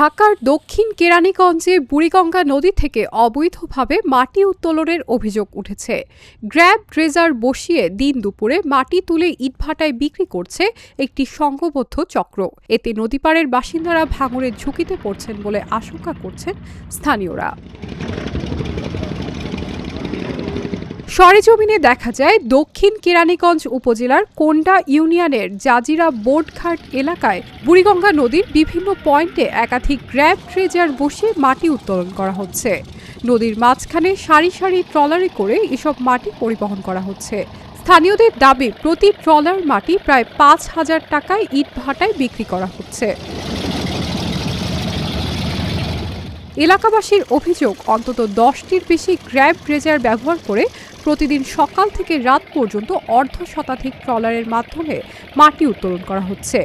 ঢাকার দক্ষিণ কেরানীগঞ্জে বুড়িগঙ্গা নদী থেকে অবৈধভাবে মাটি উত্তোলনের অভিযোগ উঠেছে। গ্র্যাব ড্রেজার বসিয়ে দিন দুপুরে মাটি তুলে ইটভাটায় বিক্রি করছে একটি সংঘবদ্ধ চক্র। এতে নদীপাড়ের বাসিন্দারা ভাঙনের ঝুঁকিতে পড়ছেন বলে আশঙ্কা করছেন স্থানীয়রা। সরেজমিনে দেখা যায় দক্ষিণ কেরানীগঞ্জ উপজেলার কোন্ডা ইউনিয়নের জাজিরা বোর্ডঘাট এলাকায় বুড়িগঙ্গা নদীর বিভিন্ন পয়েন্টে একাধিক গ্র্যাব ট্রেজার বসিয়ে মাটি উত্তোলন করা হচ্ছে। নদীর মাঝখানে সারি সারি ট্রলারে করে এসব মাটি পরিবহন করা হচ্ছে। স্থানীয়দের দাবি প্রতি ট্রলার মাটি প্রায় ৫,০০০ টাকায় ইটভাটায় বিক্রি করা হচ্ছে। এলাকাবাসীর অভিযোগ, অন্তত ১০টির বেশি গ্র্যাব ড্রেজার ব্যবহার করে প্রতিদিন সকাল থেকে রাত পর্যন্ত অর্ধশতাধিক ট্রলারের মাধ্যমে মাটি উত্তোলন করা হচ্ছে।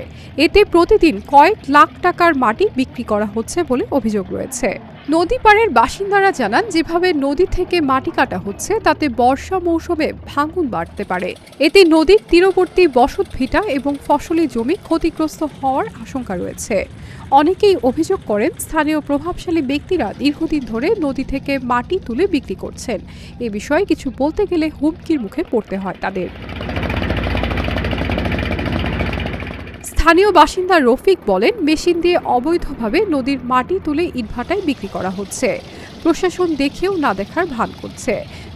এতে প্রতিদিন কয়েক লাখ টাকার মাটি বিক্রি করা হচ্ছে বলে অভিযোগ রয়েছে। নদী পাড়ের বাসিন্দারা জানান, যেভাবে নদী থেকে মাটি কাটা হচ্ছে তাতে বর্ষা মৌসুমে ভাঙন বাড়তে পারে। এতে নদীর তীরবর্তী বসত ভিটা এবং ফসলি জমি ক্ষতিগ্রস্ত হওয়ার আশঙ্কা রয়েছে। অনেকেই অভিযোগ করেন, স্থানীয় প্রভাবশালী ব্যক্তিরা দীর্ঘদিন ধরে নদী থেকে মাটি তুলে বিক্রি করছেন। এ বিষয়ে কিছু বলতে গেলে হুমকির মুখে পড়তে হয় তাদের। স্থানীয় বাসিন্দা রফিক বলেন, মেশিন দিয়ে অবৈধভাবে নদীর মাটি তুলে ইটভাটায় বিক্রি করা হচ্ছে। প্রশাসন দেখেও না দেখার ভান করছে।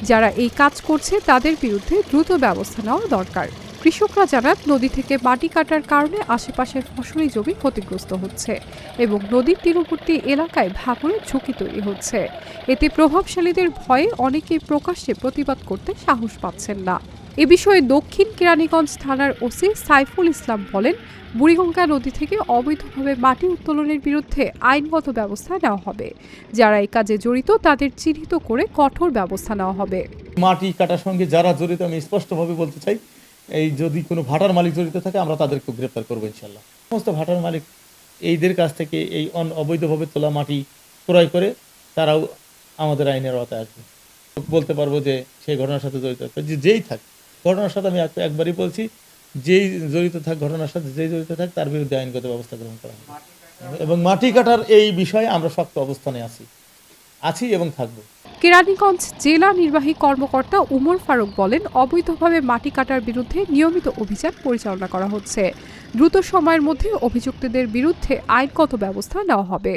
যারা এই কাজ করছে তাদের বিরুদ্ধে দ্রুত ব্যবস্থা নেওয়া দরকার। কৃষকরা জানান, নদী থেকে মাটি কাটার কারণে আশেপাশের ফসলি জমি ক্ষতিগ্রস্ত হচ্ছে এবং নদীর তীরবর্তী এলাকায় ভাঙনের ঝুঁকি তৈরি হচ্ছে। এতে প্রভাবশালীদের ভয়ে অনেকেই প্রকাশ্যে প্রতিবাদ করতে সাহস পাচ্ছেন না। এ বিষয়ে দক্ষিণ কেরানীগঞ্জ থানার ওসি সাইফুল ইসলাম বলেন, বুড়িগঙ্গা নদী থেকে অবৈধভাবে মাটি উত্তোলনের বিরুদ্ধে আইনগত ব্যবস্থা নেওয়া হবে। যারা এই কাজে জড়িত তাদের চিহ্নিত করে কঠোর ব্যবস্থা নেওয়া হবে। মাটি কাটার সঙ্গে যারা জড়িত, আমি স্পষ্টভাবে বলতে চাই, এই যদি কোনো ভাটার মালিক জড়িত থাকে আমরা তাদেরকে গ্রেপ্তার করবো ইনশাল্লাহ। সমস্ত ভাটার মালিক এইদের কাছ থেকে এই অবৈধভাবে তোলা মাটি ক্রয় করে তারাও আমাদের আইনের আওতায় আসবে। বলতে পারবো যে সেই ঘটনার সাথে জড়িত যেই থাক, ঘটনার সাথে আমি একবারই বলছি, যেই জড়িত থাক, ঘটনার সাথে যেই জড়িত থাক তার বিরুদ্ধে আইনগত ব্যবস্থা গ্রহণ করা হবে। এবং মাটি কাটার এই বিষয়ে আমরা শক্ত অবস্থানে আছি এবং থাকবো। কেরানীগঞ্জ জেলা নির্বাহী কর্মকর্তা উমর ফারুক বলেন, অবৈধভাবে মাটি কাটার বিরুদ্ধে নিয়মিত অভিযান পরিচালনা করা হচ্ছে। দ্রুত সময়ের মধ্যে অভিযুক্তদের বিরুদ্ধে আইনগত ব্যবস্থা নেওয়া হবে।